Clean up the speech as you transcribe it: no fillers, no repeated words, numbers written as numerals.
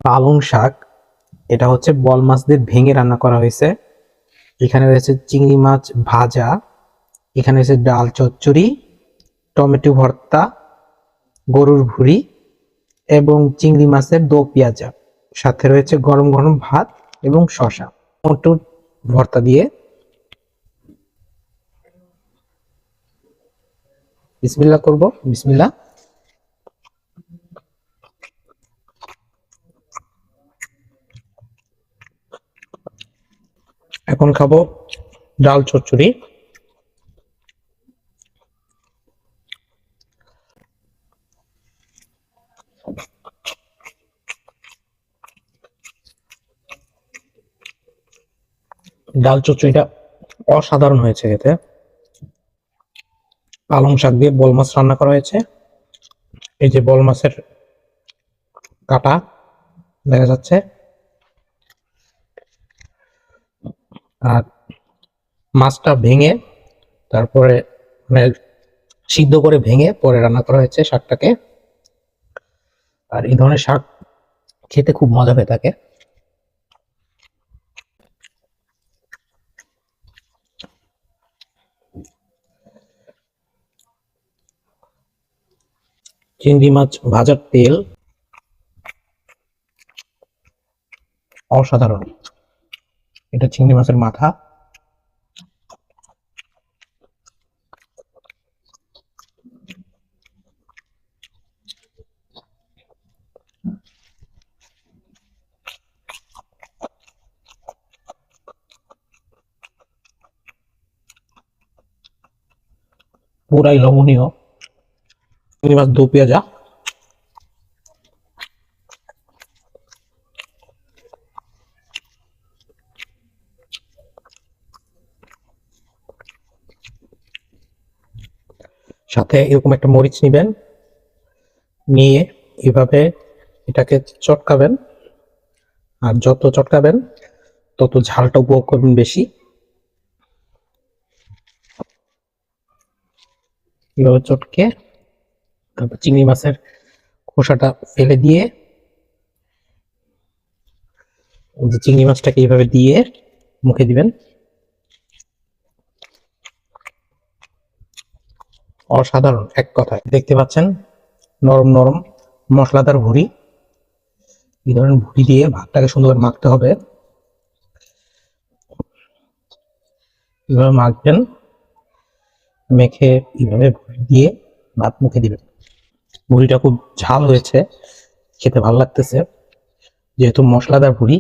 পালং শাক, এটা হচ্ছে বল মাছ দিয়ে ভেঙে রান্না করা হয়েছে। এখানে রয়েছে চিংড়ি মাছ ভাজা, এখানে রয়েছে ডাল চচ্চড়ি, টমেটো ভর্তা, গরুর ভুঁড়ি এবং চিংড়ি মাছের দো পেঁয়াজা। সাথে রয়েছে গরম গরম ভাত এবং শসা। টমেটো ভর্তা দিয়ে বিসমিল্লাহ করব। বিসমিল্লাহ। এখন খাবো ডাল চচ্চড়ি। ডাল চচ্চড়িটা অসাধারণ হয়েছে খেতে। পালং শাক দিয়ে বল মাছ রান্না করা হয়েছে। এই যে বল মাছের কাটা দেখা যাচ্ছে, আর মাছটা ভেঙে তারপরে মানে সিদ্ধ করে ভেঙে পরে রান্না করা হয়েছে শাকটাকে। আর এই ধরনের শাক খেতে খুব মজা হয়ে থাকে। চিংড়ি মাছ ভাজার তেল অসাধারণ। এটা চিংড়ি মাছের মাথা। পুরাই লবণীয়। চিংড়ি মাছ দো পেঁয়াজা। সাথে এরকম একটা মরিচ নিবেন, নিয়ে এভাবে এটাকে চটকাবেন। আর যত চটকাবেন তত ঝালটা উপভোগ করবেন বেশি। এভাবে চটকে তারপর চিংড়ি মাছের খোসাটা ফেলে দিয়ে চিংড়ি মাছটাকে এইভাবে দিয়ে মুখে দিবেন। অসাধারণ এক কথায়। দেখতে পাচ্ছেন নরম নরম মশলাদার ভুঁড়ি। এই ধরনের ভুঁড়ি দিয়ে ভাতটাকে সুন্দর মাখতে হবে। এভাবে মাখবেন, মেখে এইভাবে ভুঁড়ি দিয়ে ভাত মুখে দিবেন। ভুঁড়িটা খুব ঝাল হয়েছে, খেতে ভালো লাগতেছে যেহেতু মশলাদার ভুঁড়ি।